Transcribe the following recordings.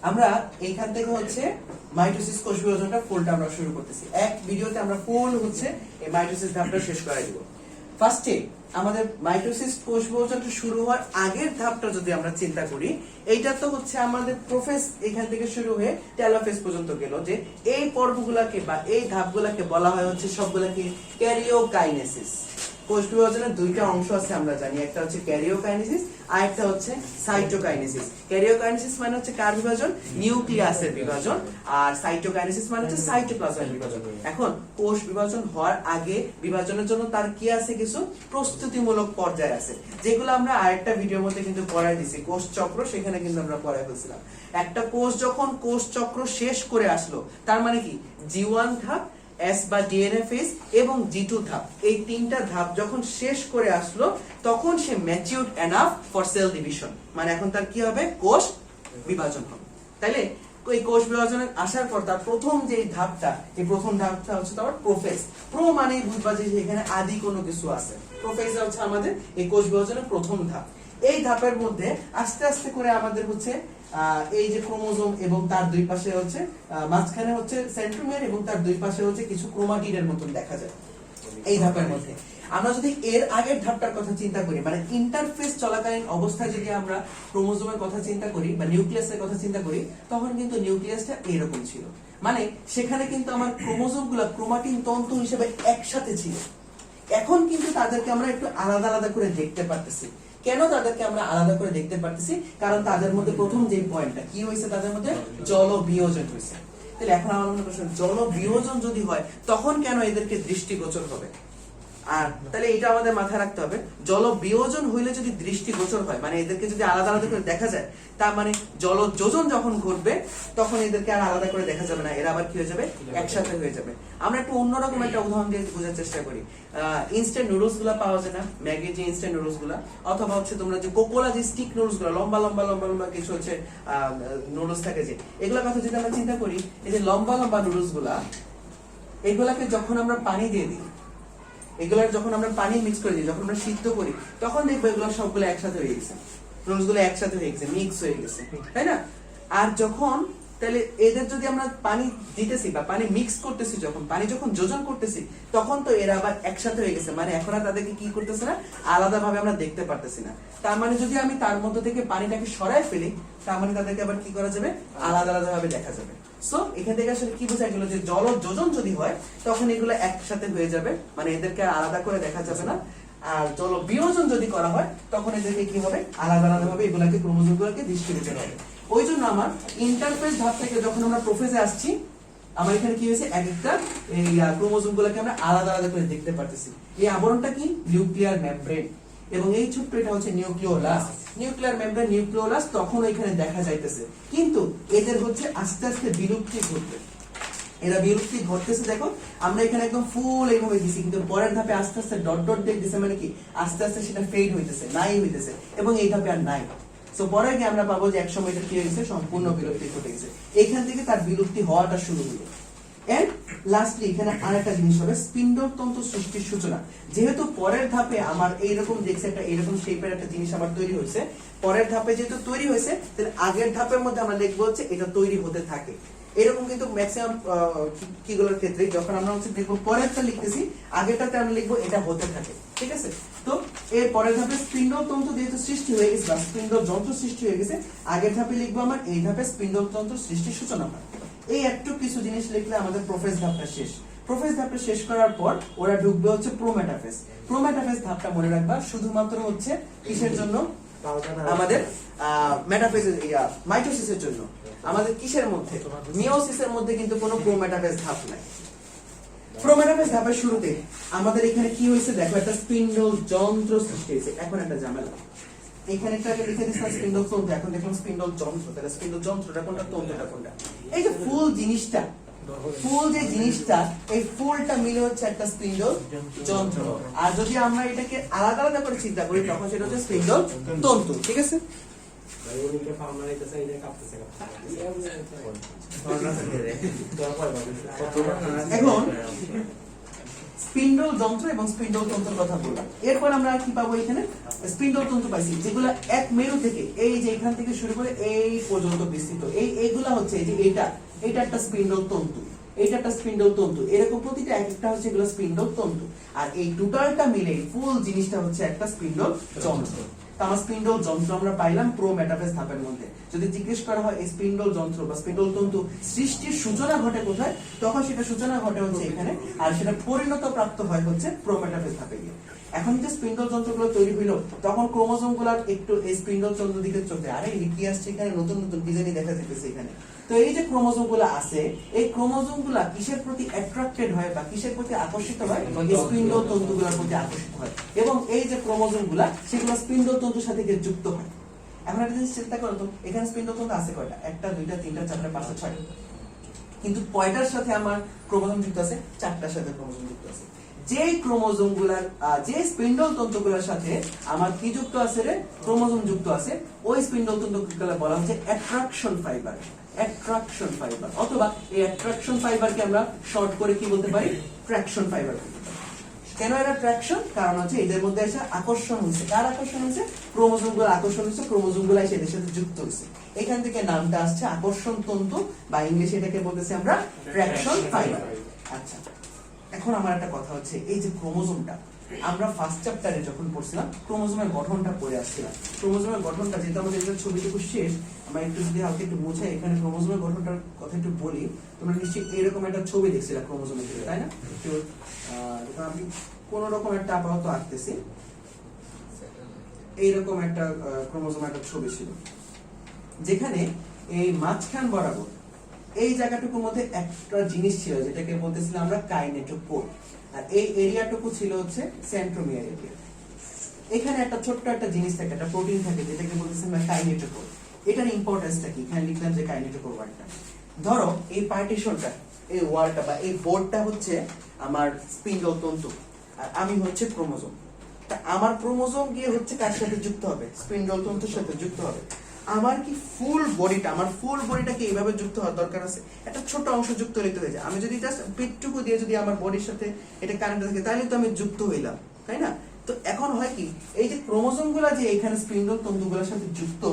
আমরা এইখান থেকে হচ্ছে মাইটোসিস কোষ বিভাজনটা ফুলটা আমরা শুরু করতেছি। এক ভিডিওতে আমরা ফুল হচ্ছে এই মাইটোসিস ধাপটা শেষ করাই দিব। ফার্স্টে আমাদের মাইটোসিস কোষ বিভাজনটা শুরু হওয়ার আগের ধাপটা যদি আমরা চিন্তা করি, এইটা তো হচ্ছে আমাদের প্রোফেজ এখান থেকে শুরু হয়ে টেলোফেজ পর্যন্ত গেল, যে এই পর্বগুলোকে বা এই ধাপগুলোকে বলা হয় হচ্ছে সবগুলোকে ক্যারিওকাইনেসিস। কোষ বিভাজনের দুইটা অংশ আছে আমরা জানি, একটা হচ্ছে ক্যারিওকাইনেসিস আর একটা হচ্ছে সাইটোকাইনেসিস। ক্যারিওকাইনেসিস মানে হচ্ছে কার বিভাজন? নিউক্লিয়াসের বিভাজন। আর সাইটোকাইনেসিস মানে হচ্ছে সাইটোপ্লাজমের বিভাজন। এখন কোষ বিভাজন হওয়ার আগে বিভাজনের জন্য তার কি আছে? কিছু প্রস্তুতিমূলক পর্যায় আছে, যেগুলো আমরা আরেকটা ভিডিওর মধ্যে কিন্তু পড়াই দিছি। কোষ চক্র সেখানে কিন্তু আমরা পড়াই ফেলছিলাম। একটা কোষ যখন কোষ চক্র শেষ করে আসলো, তার মানে কি G1 ধাপ, S বা ডিএনএ ফেজ এবং G2 ধাপ, এই তিনটা ধাপ যখন শেষ করে আসলো, তখন সে matured enough for cell division. মানে এখন তার কি হবে? কোষ বিভাজন হবে। তাইলে এই কোষ বিভাজনের আসার পর তার প্রথম যে ধাপটা, এই প্রথম ধাপটা হচ্ছে তার প্রোফেজ। প্রো মানে বুঝবা যে এখানে আদি কোনো কিছু আছে। প্রোফেজ হচ্ছে আমাদের এই কোষ বিভাজনের প্রথম ধাপ। এই ধাপের মধ্যে আস্তে আস্তে করে আমাদের হচ্ছে এই যে ক্রোমোজোম এবং তার দুই পাশে হচ্ছে মাঝখানে হচ্ছে সেন্ট্রোমিয়ার এবং তার দুই পাশে হচ্ছে কিছু ক্রোমাটিডের মতন দেখা যায় এই ধাপের মধ্যে। আমরা যদি এর আগের ধাপটার কথা চিন্তা করি, মানে ইন্টারফেস চলাকালীন অবস্থায় যদি আমরা ক্রোমোজোমের কথা চিন্তা করি বা নিউক্লিয়াসের কথা চিন্তা করি, তখন কিন্তু নিউক্লিয়াসটা এরকম ছিল। মানে সেখানে কিন্তু আমার ক্রোমোজোমগুলো ক্রোমাটিন তন্তু হিসেবে একসাথে ছিল। এখন কিন্তু তাদেরকে আমরা একটু আলাদা আলাদা করে দেখতে পারতেছি। কেন তাদেরকে আমরা আলাদা করে দেখতে পারতেছি? কারণ তাদের মধ্যে প্রথম যে পয়েন্টটা কি হয়েছে, তাদের মধ্যে জল বিয়োজন হয়েছে। তাহলে এখন আমার মনে প্রশ্ন, জল বিয়োজন যদি হয় তখন কেন এদেরকে দৃষ্টিগোচর হবে? আর তাহলে এটা আমাদের মাথায় রাখতে হবে, জল বিয়োজন হইলে যদি দৃষ্টিগোচর হয়, মানে এদেরকে যদি আলাদা আলাদা করে দেখা যায়, তার মানে জল যোজন যখন ঘটবে তখন এদেরকে আর আলাদা করে দেখা যাবে না, এরা আবার কি হয়ে যাবে? একসাথে হয়ে যাবে। আমরা একটু অন্যরকম একটা উদাহরণ দিয়ে বোঝার চেষ্টা করি। ইনস্ট্যান্ট নুডলস গুলা পাওয়া যায় না, ম্যাগির যে ইনস্ট্যান্ট নুডলস গুলা, অথবা হচ্ছে তোমরা যে কোকোলা যে স্টিক নুডলস গুলা, লম্বা লম্বা লম্বা লম্বা কিছু হচ্ছে নুডলস থাকে, যে এগুলোর কথা যদি আমরা চিন্তা করি, এই যে লম্বা লম্বা নুডলস গুলা, এগুলাকে যখন আমরা পানি দিয়ে দিই, এগুলার যখন আমরা পানি মিক্স করে দিই, যখন আমরা সিদ্ধ করি, তখন দেখবো এগুলো সবগুলো একসাথে হয়ে গেছে, নুডলস গুলো একসাথে হয়ে গেছে, মিক্স হয়ে গেছে, তাই না? আর যখন তাহলে এদের যদি আমরা পানি দিতেছি বা পানি মিক্স করতেছি, যখন পানি যখন যোজন করতেছি, তখন তো এরা আবার একসাথে হয়ে গেছে। মানে এখন আর তাদেরকে কি করতেছে না, আলাদা ভাবে আমরা দেখতে পারতেছি না। তার মানে যদি আমি তার মধ্যে থেকে পানিটাকে সরাই ফেলি, তার মানে তাদেরকে আবার কি করা যাবে? আলাদা আলাদা ভাবে দেখা যাবে। সো এখান থেকে আসলে কি বোঝা গেল, যে জল যোজন যদি হয় তখন এগুলো একসাথে হয়ে যাবে, মানে এদেরকে আলাদা করে দেখা যাবে না। আর জল বিয়োজন যদি করা হয় তখন এদেরকে কি হবে? আলাদা আলাদা ভাবে এগুলাকে ক্রোমোজোম গুলোকে দৃষ্টিগোচর হবে। ওই জন্য আমার ইন্টারফেস ধাপ থেকে যখন আমরা প্রোফেজে আসছি, আমার এখানে কি হয়েছে? এক একটা এই ক্রোমোজোম গুলোকে আমরা আলাদা আলাদা করে দেখতে পারতেছি। এই আবরণটা কি? Nuclear membrane. এবং এই ছোট্ট এটা হচ্ছে নিউক্লিওলাস। নিউক্লিয়ার মেমব্রেন, নিউক্লিওলাস তখন এখানে দেখা যাইতেছে, কিন্তু এদের হচ্ছে আস্তে আস্তে বিলুপ্তি ঘটবে। এরা বিলুপ্তি ঘটতেছে, দেখো আমরা এখানে একদম ফুল এইভাবে দিছি, কিন্তু পরের ধাপে আস্তে আস্তে ডট ডট দিয়ে দিছে, মানে কি আস্তে আস্তে সেটা ফেড হইতেছে, নাই হইতেছে, এবং এই ধাপে আর নাই। সো পরে গিয়ে আমরা পাবো যে একসময় এটা কি হয়ে গেছে? সম্পূর্ণ বিলুপ্তি ঘটে গেছে। এখান থেকে তার বিলুপ্তি হওয়াটা শুরু হলো। এন্ড লাস্টলি এখানে আরেকটা জিনিস হবে, স্পিন্ডলতন্ত্র সৃষ্টির সূচনা। যেহেতু পরের ধাপে আমার এইরকম দেখছে একটা এইরকম শেপের একটা জিনিস আমার তৈরি হয়েছে, পরের ধাপে যেহেতু তৈরি হয়েছে, তাহলে আগের ধাপের মধ্যে আমরা লিখবো হচ্ছে এটা তৈরি হতে থাকে। এরকম কিন্তু ম্যাক্সিমাম কিগুলোর ক্ষেত্রে যখন আমরা হচ্ছে দেখবো পরেরটা লিখতেছি, আগেরটাতে আমরা লিখবো এটা হতে থাকে, ঠিক আছে? তো এর পরের ধাপে স্পিন্ডলতন্ত্র যেহেতু সৃষ্টি হয়ে গেছে বা স্পিন্ডল যন্ত্র সৃষ্টি হয়ে গেছে, আগের ধাপে লিখবো আমার এই ধাপে স্পিন্ডলতন্ত্র সৃষ্টির সূচনা হয়। এই একটু কিছু জিনিস লিখলে আমাদের প্রোফেজ ধাপটা শেষ। প্রোফেজ ধাপটা শেষ করার পর ওরা ঢুকবে হচ্ছে প্রোমেটাফেজ। প্রোমেটাফেজ ধাপটা মনে রাখবা শুধুমাত্র হচ্ছে কিসের জন্য? আমাদের মেটাফেজের মাইটোসিসের জন্য। আমাদের কিসের মধ্যে? মিওসিসের মধ্যে কিন্তু কোনো প্রোমেটাফেজ ধাপ নাই। প্রোমেটাফেজ ধাপের শুরুতে আমাদের এখানে কি হয়েছে দেখো, একটা স্পিন্ডল যন্ত্র সৃষ্টি হয়েছে। এখন একটা ঝামেলা, এখানে একটা লিখে দিচ্ছিলাম স্পিন্ডল তন্তু, এখন দেখলাম স্পিন্ডল যন্ত্র। তাহলে স্পিন্ডল যন্ত্রটা কোনটা, তন্তুটা কোনটা? এই যে ফুল জিনিসটা, ফুল যে জিনিসটা, এই ফুলটা মিলে হচ্ছে একটা স্পিন্ডল যন্ত্র। আর যদি আমরা এটাকে আলাদা আলাদা করে চিন্তা করি, তখন সেটা হচ্ছে স্পিন্ডল তন্তু, ঠিক আছে? এখন স্পিন্ডল যন্ত্র এবং স্পিন্ডল তন্ত্রের কথা বললাম। এরপর আমরা কি পাবো এখানে? স্পিন্ডল তন্তু পাইছি, যেগুলো এক মেরু থেকে এই যে এখান থেকে শুরু করে এই পর্যন্ত বিস্তৃত। এইগুলা হচ্ছে এই যে এটা একটা স্পিন্ডল তন্তু, এটা একটা স্পিন্ডল তন্তু, এরকম প্রতিটা এক একটা হচ্ছে এগুলো স্পিন্ডল তন্তু। আর এই টোটালটা মিলে ফুল জিনিসটা হচ্ছে একটা স্পিন্ডল যন্ত্র। আমার স্পিন্ডল যন্ত্র আমরা পাইলাম প্রো মেটাফেজ ধাপের মধ্যে। যদি জিজ্ঞেস করা হয় এই স্পিন্ডল যন্ত্র বা স্পিন্ডল তন্তু সৃষ্টির সূচনা ঘটে কোথায়, তখন সেটা সূচনা ঘটে হচ্ছে এখানে, আর সেটা পরিণত প্রাপ্ত হয় হচ্ছে প্রো মেটাফেজ ধাপে গিয়ে। এখন যে স্পিন্ডল যন্ত্রগুলো তৈরি হইলো, তখন ক্রোমোজোম গুলার একটু এই স্পিন্ডল যন্ত্র দিকে চলতে, আরে কি আসছে এখানে, নতুন নতুন কি জানি দেখা যেতেছে এখানে। তো এই যে ক্রোমোজোম গুলা আছে, এই ক্রোমোজোম গুলা কিসের প্রতি অ্যাট্রাক্টেড হয় বা কিসের প্রতি আকর্ষিত হয়? স্পিন্ডল তন্তুগুলোর প্রতি আকর্ষিত হয়, এবং এই যে ক্রোমোজোম গুলা সেগুলো স্পিন্ডল তন্তুর সাথে গিয়ে যুক্ত হয়। এখন একটা জিনিস চিন্তা করো তো, এখানে স্পিন্ডল তন্তু আছে কয়টা? একটা, দুইটা, তিনটা, চারটা, পাঁচটা, ছয়টা। কিন্তু কয়টার সাথে আমার ক্রোমোজোম যুক্ত আছে? চারটার সাথে ক্রোমোজোম যুক্ত আছে। যে ক্রোমোজোম গুলার যে স্পিন্ডল তন্তুগুলোর সাথে আমার কি যুক্ত আছে রে? ক্রোমোজোম যুক্ত আছে, ওই স্পিন্ডল তন্তুগুলো বলা হচ্ছে অ্যাট্রাকশন ফাইবার। অ্যাট্রাকশন ফাইবার, অথবা এই অ্যাট্রাকশন ফাইবারকে আমরা শর্ট করে কি বলতে পারি? Traction fibre. কেন এটা ট্র্যাকশন? কারণ হচ্ছে এদের মধ্যে এসে আকর্ষণ হয়েছে। কার আকর্ষণ হয়েছে? ক্রোমোজোম গুলো আকর্ষণ হয়েছে, ক্রোমোজোম গুলো এসে এদের সাথে যুক্ত হয়েছে। এখান থেকে নামটা আসছে আকর্ষণ তন্তু, বা ইংলিশে এটাকে বলতেছি আমরা ট্র্যাকশন ফাইবার। আচ্ছা, এখন আমার একটা কথা হচ্ছে, এই যে ক্রোমোজোমটা আমরা ফার্স্ট চ্যাপ্টারে যখন পড়ছিলাম ক্রোমোজোমের গঠনটা পড়ে আসছিলাম। ক্রোমোজোমের গঠনটা যেহেতু আমাদের এটা ছবিটুকু শেষ, আমরা একটু যদি হালকা একটু মুছে এখানে ক্রোমোজোমের গঠনটার কথা একটু বলি। তোমরা নিশ্চয়ই এরকম একটা ছবি দেখছিলা ক্রোমোজোমের দিকে, তাই না? আমি কোন রকম একটা আপাতত আঁকতেছি, এইরকম একটা ক্রোমোজোমের একটা ছবি ছিল, যেখানে এই মাঝখান বরাবর এই জায়গাটুকুর মধ্যে একটা জিনিস ছিল যেটাকে বলতেছিলাম আমরা কাইনেটোকোর, আর এই এরিয়াটুকু ছিল হচ্ছে সেন্ট্রোমিয়ার এরিয়া। এখানে একটা ছোট্ট একটা জিনিস থাকে, একটা প্রোটিন থাকে, যেটাকে বলতেছি আমরা কাইনেটোকোর। এটার ইম্পর্টেন্সটা কি? এখানে লিখলাম যে কাইনেটোকোর ওয়ার্ডটা। ধরো এই পার্টিশনটা, এই ওয়ালটা বা এই বোর্ডটা হচ্ছে আমার স্পিন্ডল তন্তু, আর আমি হচ্ছে ক্রোমোজোম। তা আমার ক্রোমোজোম গিয়ে হচ্ছে কার সাথে যুক্ত হবে? স্পিন্ডল তন্তুর সাথে যুক্ত হবে। আমার কি ফুল বডিটা কি এইভাবে যুক্ত হওয়ার দরকার আছে? একটা ছোট অংশ যুক্ত হইতে হয়েছে। আমি যদি জাস্ট পেটটুকু দিয়ে যদি আমার বডির সাথে এটা কানেক্ট থাকে, তাহলে তো আমি যুক্ত হইলাম, তাই না? তো এখন হয় কি, এই যে ক্রোমোজোম গুলা যে এখানে স্পিন্ডল তন্তুগুলোর সাথে যুক্ত,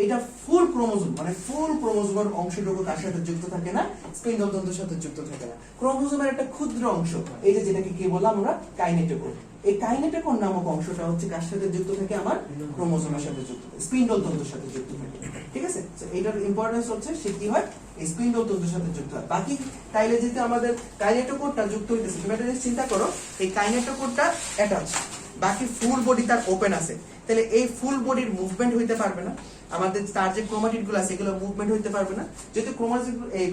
এটা ফুল ক্রোমোজোম, মানে ফুল ক্রোমোজোমের অংশটুকু কার সাথে যুক্ত থাকে না? স্পিন্ডল তন্তুর সাথে যুক্ত থাকে না। ক্রোমোজোমের একটা ক্ষুদ্র অংশ, এই যে যেটাকে কি বললাম আমরা? কাইনেটোকোর। এই কাইনেটোকোর নামক অংশটা হচ্ছে কার সাথে যুক্ত থাকে? আমার ক্রোমোজোমের সাথে যুক্ত, স্পিন্ডল তন্তুর সাথে যুক্ত থাকে। ঠিক আছে? তো এটার ইম্পর্টেন্স হচ্ছে সে কি হয়? এই স্পিন্ডল তন্তুর সাথে যুক্ত হয়। বাকি তাইলে যেতে আমাদের কাইনেটোকোরটা যুক্ত হইতেছে, তুমি একটা জিনিস চিন্তা করো, এই কাইনেটোকোরটা অ্যাটাচ, বাকি ফুল বডি তার ওপেন আছে, তাহলে এই ফুল বডির মুভমেন্ট হইতে পারবে না। আমাদের তার যে ক্রোমাটিড গুলো আছে এগুলো মুভমেন্ট হইতে পারবে না। যেহেতু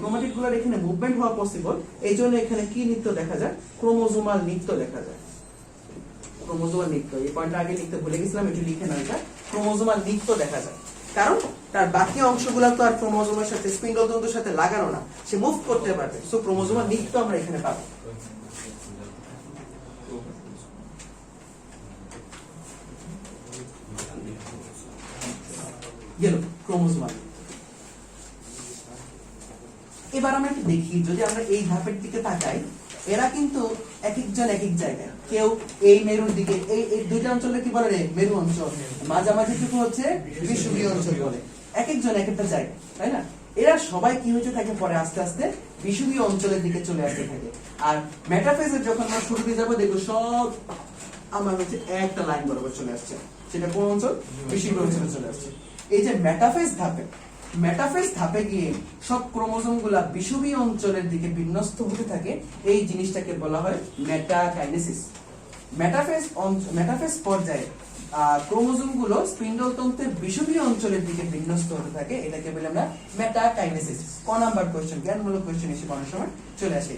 ক্রোমাটিড গুলোর এখানে মুভমেন্ট হওয়া পসিবল, এই জন্য এখানে কি নৃত্য দেখা যায়? ক্রোমোজোমাল নৃত্য দেখা যায়। ক্রোমোজোমাল নৃত্য, এই পয়েন্টটা আগে লিখতে ভুলে গেছিলাম, একটু লিখে নাও এটা। ক্রোমোজোমাল নৃত্য দেখা যায়, কারণ তার বাকি অংশগুলো তো আর ক্রোমোজোমের সাথে স্পিন্ডল তন্তুর সাথে লাগানো না, সে মুভ করতে পারবে। সো ক্রোমোজোমাল নৃত্য আমরা এখানে পাবো। গেল ক্রোমোজোমাল। এবার আমরা একটু দেখি, যদি আমরা এই ধাপের দিকে তাকাই, এরা কিন্তু এক একজন এক এক জায়গায়। কেউ এই মেরুর দিকে, এই দুইটা অঞ্চলে কি বলে রে? মেরু অঞ্চল। মাঝামাঝিটুকু হচ্ছে বিষুবীয় অঞ্চল বলে। এক একজন এক একটা জায়গায়, তাই না? এরা সবাই কি হচ্ছে থাকে পরে আস্তে আস্তে বিষুবীয় অঞ্চলের দিকে চলে আসতে থাকে। আর মেটাফেজের যখন আমরা শুরুতে যাবো, দেখবো সব আমার হচ্ছে একটা লাইন বরাবর চলে আসছে। সেটা কোন অঞ্চল? বিষুবীয় অঞ্চলে চলে আসছে। এই যে মেটাফেজ ধাপে গিয়ে সব ক্রোমোজোম গুলা বিষুবীয় অঞ্চলের দিকে বিন্যস্ত হতে থাকে। এই জিনিসটাকে বলা হয় মেটাকাইনেসিস। মেটাফেজ পর্যায়ে ক্রোমোজোম গুলো স্পিন্ডল তন্ত্রের বিষুবীয় অঞ্চলের দিকে বিন্যস্ত হতে থাকে, এটাকে বলে আমরা মেটাকাইনেসিস। ক নাম্বার কোশ্চেন, জ্ঞানমূলক কোশ্চেন হিসেবে অনেক সময় চলে আসে।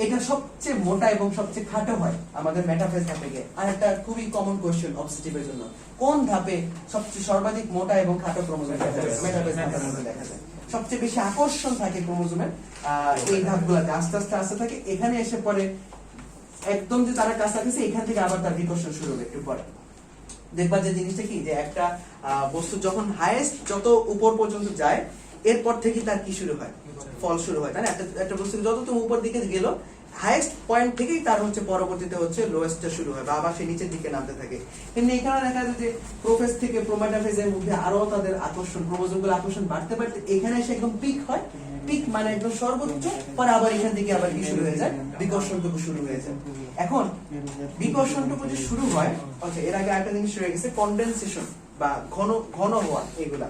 এটা সবচেয়ে মোটা এবং সবচেয়ে খাটো হয় আমাদের মেটাফেজ ধাপে গিয়ে। আর একটা খুবই কমন কোশ্চেন অবজেক্টিভের জন্য, কোন ধাপে সবচেয়ে সর্বাধিক মোটা এবং খাটো ক্রোমোজোম দেখা যায়? মেটাফেজ ধাপের মধ্যে দেখা যায়। সবচেয়ে বেশি আকর্ষণ থাকে ক্রোমোজোমের এই ধাপগুলোতে, আস্তে আস্তে আসতে থাকে। এখানে এসে পরে একদম যে তারা কাছাকাছি, এখান থেকে আবার তার বিকর্ষণ শুরু হবে একটু পরে। দেখবা যে জিনিসটা কি, যে একটা বস্তু যখন হাইয়েস্ট যত উপর পর্যন্ত যায়, এরপর থেকে তার কি শুরু হয়? ফল শুরু হয়, তাই না? একটা বস্তু যত তুমি উপর দিকে গেল, হাইয়েস্ট পয়েন্ট থেকেই তার হচ্ছে পরবর্তীতে হচ্ছে লোয়েস্টটা শুরু হয় বা আবার সে নিচের দিকে নামতে থাকে। কিন্তু এখানে দেখা যায় যে প্রোফেজ থেকে প্রোমেটাফেজের মধ্যে আরো তাদের আকর্ষণ, ক্রোমোজোমগুলো আকর্ষণ বাড়তে বাড়তে এখানে এসে একদম পিক হয়। পিক মানে একদম সর্বোচ্চ, পরে আবার এখান থেকে আবার কি শুরু হয়ে যায়, বিকর্ষণটুকু শুরু হয়ে যায়। এখন বিকর্ষণটুকু যে শুরু হয়, আচ্ছা এর আগে আরেকটা জিনিস রয়ে গেছে কনডেনসেশন বা ঘন ঘন হওয়া। এগুলা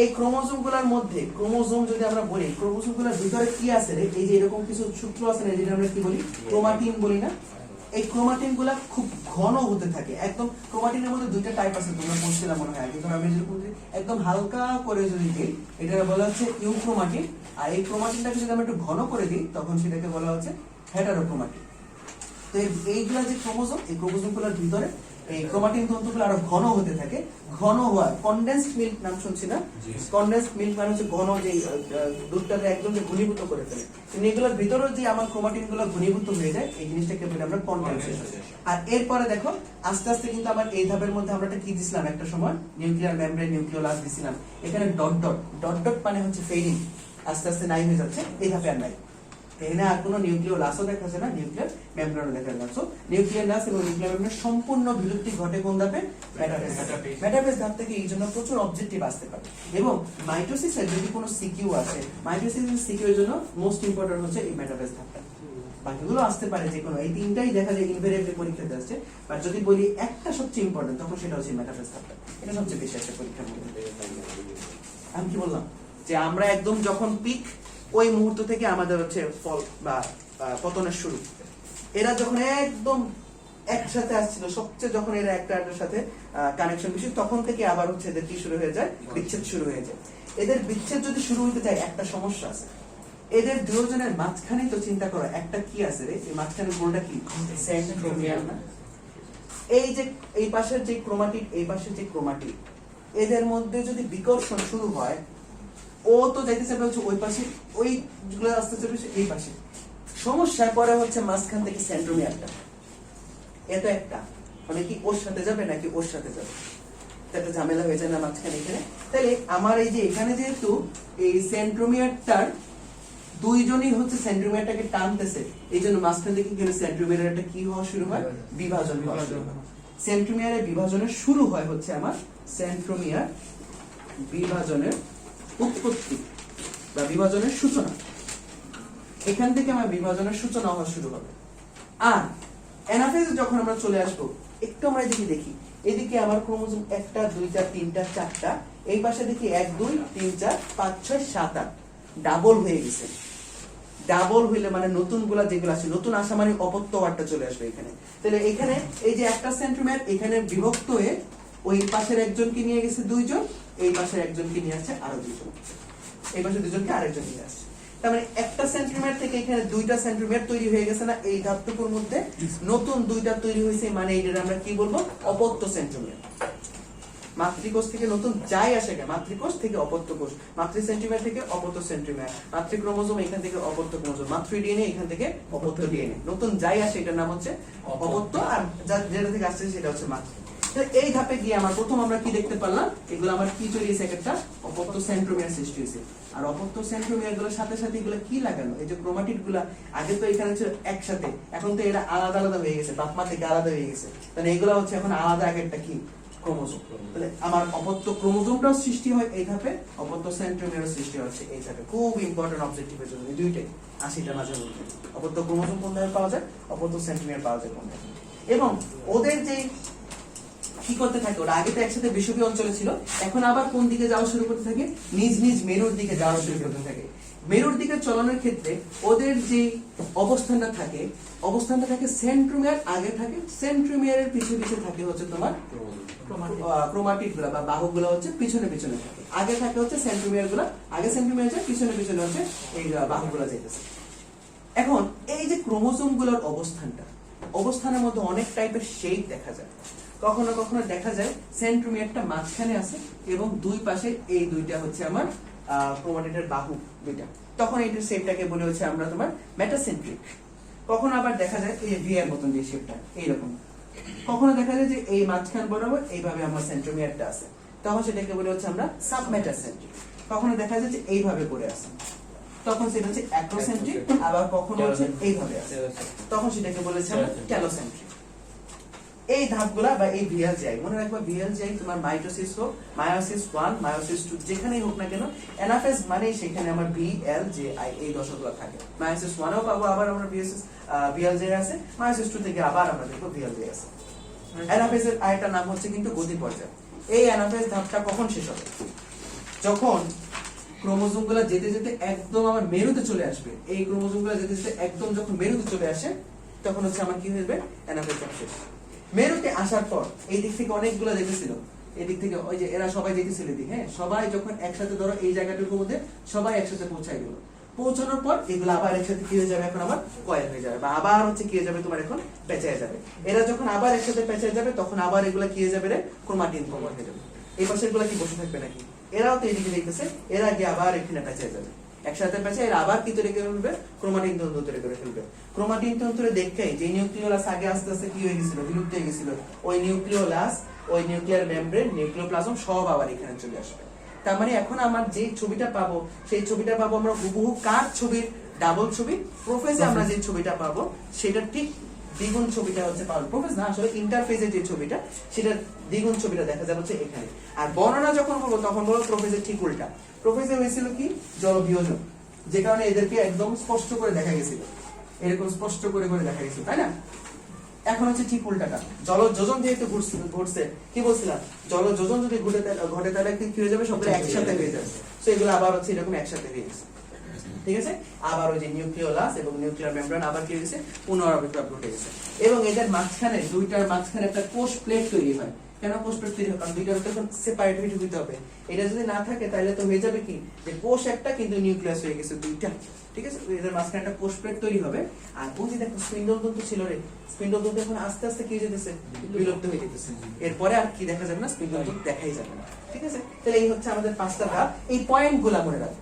এই ক্রোমোজোম গুলার মধ্যে, ক্রোমোজোম যদি আমরা বলি, ক্রোমোজোম গুলার ভিতরে কি আছে রে, এই যে এরকম কিছু সূত্র আছে না, যেটা আমরা কি বলি ক্রোমাটিন বলি না, এই ক্রোমাটিন গুলা খুব ঘন হতে থাকে। একদম ক্রোমাটিনের মধ্যে দুইটা টাইপ আছে, তোমরা পড়ছিলাম মনে হয়। কিন্তু আমি যেরকম একদম হালকা করে যদি দিই, এটা বলা হচ্ছে ইউক্রোমাটিন। আর এই ক্রোমাটিনটাকে যদি আমরা একটু ঘন করে দিই, তখন সেটাকে বলা হচ্ছে হেটারোক্রোমাটিন। তো এইগুলা যে ক্রোমোজোম, এই ক্রোমোজোম গুলোর ভিতরে এই ক্রোমাটিন তন্তুগুলো আরো ঘন হতে থাকে। ঘন হওয়া, কনডেন্সড মিল্ক নাম শুনছি না? কনডেন্সড মিল্ক মানে হচ্ছে ঘন, যে দুধটাকে একদম যে ঘনীভূত করে ফেলে। কিন্তু এগুলোর ভিতরে যে আমার ক্রোমাটিন গুলো ঘনীভূত হয়ে যায়, এই জিনিসটাকে বলি আমরা কনডেনসেশন। আর এরপরে দেখো আস্তে আস্তে কিন্তু আমার এই ধাপের মধ্যে আমরা কি দিছিলাম, একটা সময় নিউক্লিয়ার মেমব্রেন, নিউক্লিওলাস দিছিলাম। এখানে ডট ডট ডট ডট মানে হচ্ছে ফেডিং, আস্তে আস্তে নাই হয়ে যাচ্ছে। এই ধাপে আর নাই, এখানে আর কোনো নিউক্লিওলাসও দেখা যাচ্ছে না, নিউক্লিয়ার মেমব্রেনও দেখা যাচ্ছে। নিউক্লিয়াস এবং নিউক্লিয়ার মেমব্রেন সম্পূর্ণ বিলুপ্তি ঘটে কোন ধাপে? মেটাফেজ। মেটাফেজ ধাপ থেকে এই জন্য প্রচুর অবজেক্টিভ আসতে পারে। এবং মাইটোসিসের যদি কোনো সিকিউ আসে, মাইটোসিসের সিকিউ এর জন্য মোস্ট ইম্পর্টেন্ট হচ্ছে এই মেটাফেজ ধাপটা। বাকিগুলো আসতে পারে যে কোনো, এই তিনটাই দেখা যায় ইনভেরিয়েবলি পরীক্ষাতে আসছে। বাট যদি বলি একটা সবচেয়ে ইম্পর্টেন্ট, তখন সেটা হচ্ছে মেটাফেজ ধাপটা। এটা সবচেয়ে বেশি একটা পরীক্ষার মধ্যে। আমি কি বললাম যে আমরা একদম যখন পিক, ওই মুহূর্ত থেকে আমাদের হচ্ছে ফল বা পতনের শুরু। এরা যখন একদম একসাথে আসছিল, সবচেয়ে যখন এরা একটার সাথে কানেকশন বেশি, তখন থেকে আবার হচ্ছে এদের কি শুরু হয়ে যায়, বিচ্ছেদ শুরু হয়ে যায়। এদের বিচ্ছেদ যদি শুরু হতে যায়, একটা সমস্যা আছে। এদের দুজনের মাঝখানে তো চিন্তা করো একটা কি আছে রে, এই মাঝখানে পুরোটা কি সেন্ট্রোমিয়ার না? এই যে এই পাশের যে ক্রোমাটিড, এই পাশের যে ক্রোমাটিড, এদের মধ্যে যদি বিকর্ষণ শুরু হয়, ও তো যাইতে চাইবে হচ্ছে ওই পাশে, ওই গুলো আসতে চাইবে এই পাশে। সমস্যা পরে হচ্ছে মাঝখান থেকে সেন্ট্রোমিয়ারটা, এটা একটা মানে কি ওর সাথে যাবে নাকি ওর সাথে যাবে, একটা ঝামেলা হয়ে যায় না মাঝখানে এখানে। তাহলে আমার এই যে এখানে যেহেতু এই সেন্ট্রোমিয়ারটার দুইজনই হচ্ছে সেন্ট্রোমিয়ারটাকে টানতেছে, এই জন্য মাঝখান থেকে গেলে সেন্ট্রোমিয়ারের একটা কি হওয়া শুরু হয়, বিভাজন হওয়া শুরু হয়। সেন্ট্রোমিয়ারের বিভাজনের শুরু হয় হচ্ছে আমার সেন্ট্রোমিয়ার বিভাজনের উৎপত্তি বা বিভাজনের সূচনা। এখান থেকে আমার বিভাজনের সূচনা হওয়া শুরু হবে। আর অ্যানাফেজে যখন আমরা চলে আসবো, একটু আমরা এদিকে দেখি, এদিকে আমার ক্রোমোজোম 1 2 3 4 4টা, এই পাশে দেখি 1 2 3 4 5 6 7 8 ডাবল হয়ে গেছে। ডাবল হইলে মানে নতুন গুলা যেগুলো আছে, নতুন আসা মানে অপত্য ওয়ার্ডটা চলে আসবে এখানে। তাহলে এখানে এই যে একটা সেন্ট্রোমিয়ার এখানে বিভক্ত হয়ে ওই পাশের একজনকে নিয়ে গেছে 2 জন, এই পাশের একজনকে নিয়ে আসছে আরো 2 জন, এই পাশে 2 জনকে আরেকজন নিয়ে আসছে। তার মানে একটা সেন্ট্রোমিয়ার থেকে এখানে 2টা সেন্ট্রোমিয়ার তৈরি হয়ে গেছে না, এই ধাপটুকুর মধ্যে নতুন 2টা তৈরি হয়েছে, মানে এটা আমরা কি বলবো, অপত্য সেন্ট্রোমিয়ার। মাতৃকোষ থেকে নতুন যাই আসে, মাতৃকোষ থেকে অপত্য কোষ, মাতৃ সেন্ট্রোমিয়ার থেকে অপত্য সেন্ট্রোমিয়ার, মাতৃ ক্রোমোজোম এখান থেকে অপত্য ক্রোমোজোম, মাতৃ ডিএনএ এখান থেকে অপত্য ডিএনএ, নতুন যাই আসে এটার নাম হচ্ছে অপত্য, আর যেটা থেকে আসছে সেটা হচ্ছে মাতৃ। এই ধাপে গিয়ে আমার প্রথম আমরা কি দেখতে পারলাম, এগুলো আমার কি তৈরি হয়েছে, একটা অপত্য সেন্ট্রোমিয়ার সৃষ্টি হয়েছে। আর অপত্য সেন্ট্রোমিয়ার গুলোর সাথে সাথে এগুলো কি লাগানো, এই যে ক্রোমাটিড গুলা আগে তো এখানে ছিল একসাথে, এখন তো এরা আলাদা আলাদা হয়ে গেছে, বাপমা থেকে আলাদা হয়ে গেছে। তাহলে এগুলো হচ্ছে এখন আলাদা এক একটা কি ক্রোমোজোম। তাহলে আমার অপত্য ক্রোমোজোমটাও সৃষ্টি হয় এই ধাপে, অপত্য সেন্ট্রোমিয়ার সৃষ্টি হচ্ছে এই ধাপে। খুব ইম্পর্টেন্ট অবজেক্টিভের জন্য এই দুইটাই 80টা মাঝে মধ্যে অপত্য ক্রোমোজোম কোন ধাপে পাওয়া যায়, অপত্য সেন্ট্রোমিয়ার পাওয়া যায় কোন ধাপে। এবং ওদের যে কি করতে থাকে, ওরা আগে তো একসাথে বিষুবীয় অঞ্চলে ছিল, এখন আবার কোন দিকে যাওয়া শুরু করতে থাকে, নিজ নিজ মেরুর দিকে যাওয়া শুরু করতে থাকে। মেরুর দিকে চলনের ক্ষেত্রে ওদের যে অবস্থানটা থাকে সেন্ট্রোমিয়ার আগে থাকে, সেন্ট্রোমিয়ারের পিছনে পিছনে থাকে হচ্ছে তোমার ক্রোমাটিড গুলা বা বাহক গুলা হচ্ছে পিছনে পিছনে থাকে। আগে থাকে হচ্ছে সেন্ট্রোমিয়ার গুলা, আগে সেন্ট্রোমিয়ার যায়, পিছনে পিছনে হচ্ছে এই বাহক গুলা যাইতেছে। এখন এই যে ক্রোমোজোম গুলোর অবস্থানের মধ্যে অনেক টাইপের শেপ দেখা যায়। কখনো কখনো দেখা যায় সেন্ট্রোমিয়ারটা মাঝখানে আছে এবং দুই পাশে এই দুইটা হচ্ছে আমার ক্রোমাটিডের বাহু দুইটা, তখন এইটার শেপটাকে বলে হচ্ছে আমরা তোমার মেটাসেন্ট্রিক। কখনো আবার দেখা যায় এই ভি এর মতন যে শেপটা এইরকম, কখনো দেখা যায় যে এই মাঝখান বরাবর এইভাবে আমার সেন্ট্রোমিয়ারটা আছে, তখন সেটাকে বলে হচ্ছে আমরা সাবমেটাসেন্ট্রিক। কখনো দেখা যায় যে এইভাবে পড়ে আছে, তখন সেটা হচ্ছে অ্যাক্রোসেন্ট্রিক, আবার কখনো হচ্ছে এইভাবে আছে, তখন সেটাকে বলেছে আমরা টেলোসেন্ট্রিক। এই ধাপগুলা বা এই VLGI মনে রাখবা, VLGI তোমার মাইটোসিস হোক, মায়োসিস 1 মায়োসিস 2 যেখানেই হোক না কেন, অ্যানাফেজ মানে সেখানে আমার VLGI এই দশকগুলো থাকে। মায়োসিস 1 এও পাবো আবার আমরা VLGI আছে, মায়োসিস 2 থেকে আবার আমরা দেখবো VLGI আছে। অ্যানাফেজের আরেকটা নাম হচ্ছে কিন্তু গতি পর্যায়। এই অ্যানাফেজ ধাপটা কখন শেষ হবে? যখন ক্রোমোজোমগুলো যেতে যেতে একদম আমার মেরুতে চলে আসবে। এই ক্রোমোজোমগুলো যেতে যেতে একদম যখন মেরুতে চলে আসে, তখন হচ্ছে আমার কি হয়ে যাবে, অ্যানাফেজ ধাপ শেষ। মেরুতে আসার পর এই দিক থেকে অনেকগুলো যেতেছিল, এই দিক থেকে ওই যে এরা সবাই যেতেছিল এদিক, হ্যাঁ সবাই যখন একসাথে ধরো এই জায়গাটুকুর মধ্যে সবাই একসাথে পৌঁছায় গেল, পৌঁছানোর পর এগুলো আবার একসাথে কি হয়ে যাবে, এখন আবার কয়েল হয়ে যাবে বা আবার হচ্ছে কি হয়ে যাবে, তোমার এখন পেঁচায় যাবে। এরা যখন আবার একসাথে পেঁচায় যাবে তখন আবার এগুলা কি হয়ে যাবে রে, ক্রোমাটিন ফর্ম হয়ে যাবে। এই পাশের গুলা কি বসে থাকবে নাকি? এরাও তো এদিকে দেখতেছে, এরা গিয়ে আবার এখানে পেঁচায় যাবে, একসাথে পেঁচায় এরা আবার কি তৈরি করে ফেলবে, ক্রোমাটিন তন্তু তৈরি করে ফেলবে। ক্রোমাটিন তন্তুরে দেখেই যে নিউক্লিওলাস আগে আস্তে আস্তে কি হয়ে গেছিল, বিলুপ্ত হয়ে গেছিল, ওই নিউক্লিওলাস, ওই নিউক্লিয়ার মেমব্রেন, নিউক্লিওপ্লাজম সব আবার এখানে চলে আসবে। তার মানে এখন আমার যে ছবিটা পাবো, সেই ছবিটা পাবো আমরা হুবহু কার ছবির ডাবল ছবি, প্রোফেজে আমরা যে ছবিটা পাবো সেটা ঠিক দ্বিগুণ ছবিটা হচ্ছে পাবো। প্রোফেজ না, আসলে ইন্টারফেজে যে ছবিটা, সেটা দ্বিগুণ ছবিটা দেখা যাবে হচ্ছে এখানে। আর বর্ণনা যখন হবো তখন বলবো প্রোফেজের ঠিক উল্টা। প্রোফেজে হয়েছিল কি, জলবিয়োজন, যে কারণে এদেরকে একদম স্পষ্ট করে দেখা গেছিল, এরকম স্পষ্ট করে করে দেখা গেছিল, তাই না? এখন হচ্ছে ঠিক উল্টাটা, জলযোজন যেহেতু ঘটছে, কি বলছিলাম, জলযোজন যদি ঘটে তাহলে কি হয়ে যাবে, সবগুলো একসাথে হয়ে যাবে। তো এগুলো আবার হচ্ছে এরকম একসাথে হয়ে গেছে, ঠিক আছে? আবার ওই যে নিউক্লিওলাস এবং নিউক্লিয়ার মেমব্রেন আবার কি হয়েছে, পুনরাবির্ভাব ঘটে গেছে। এবং এদের মাঝখানে, দুইটার মাঝখানে একটা কোষ প্লেট তৈরি হয়। কেন কোষ প্লেট তৈরি হয়? কারণ দুইটার তখন সেপারেট হয়ে ঢুকতে হবে। এটা যদি না থাকে তাহলে তো হয়ে যাবে কি, যে কোষ একটা কিন্তু নিউক্লিয়াস হয়ে গেছে দুইটা, ঠিক আছে? এদের মাঝখানে একটা কোষ প্লেট তৈরি হবে। আর ওই যে দেখো স্পিন্ডল তন্তু ছিল রে, স্পিন্ডল তন্তু এখন আস্তে আস্তে কি হয়ে যেতেছে, বিলুপ্ত হয়ে যেতেছে। এরপরে আর কি দেখা যাবে না, স্পিন্ডল তন্তু দেখাই যাবে না, ঠিক আছে? তাহলে এই হচ্ছে আমাদের 5টা ধাপ। এই পয়েন্টগুলা মনে রাখো,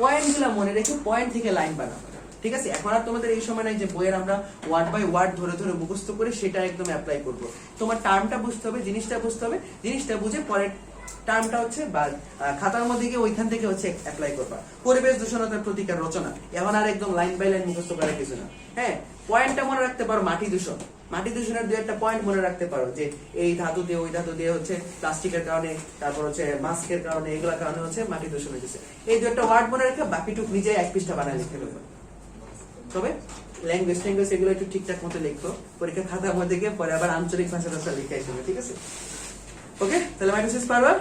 পয়েন্টগুলা মনে রেখে পয়েন্ট থেকে লাইন বানাবো, ঠিক আছে? এখন আর তোমাদের এই সময় নাই যে বইয়ের আমরা ওয়ার্ড বাই ওয়ার্ড ধরে ধরে মুখস্থ করে সেটা একদম অ্যাপ্লাই করব। তোমার টার্মটা বুঝতে হবে, জিনিসটা বুঝতে হবে, জিনিসটা বুঝে পরের টার্মটা হচ্ছে বা খাতার মধ্যে গিয়ে ওইখান থেকে হচ্ছে অ্যাপ্লাই করবা। পরিবেশ দূষণতার প্রতিকার রচনা, এখন আর একদম লাইন বাই লাইন মুখস্থ করার কিছু না। হ্যাঁ, পয়েন্টটা মনে রাখতে পারো, মাটি দূষণ, মাটি দূষণের দুই একটা পয়েন্ট মনে রাখতে পারো, যে এই ধাতু দিয়ে ওই ধাতু দিয়ে হচ্ছে প্লাস্টিকের কারণে, তারপর হচ্ছে মাস্কের কারণে, এগুলোর কারণে হচ্ছে মাটি দূষণ হয়েছে। এই দু একটা ওয়ার্ড মনে রেখে বাকিটুক নিজে এক পৃষ্ঠা বানায় লিখে ফেলবে। তবে ল্যাঙ্গুয়েজ এগুলো একটু ঠিকঠাক মতো লিখো, পরীক্ষা খাতার মধ্যে গিয়ে পরে আবার আঞ্চলিক ভাষা লিখে আসবে, ঠিক আছে? ওকে, তাহলে মাইটোসিস পারবা?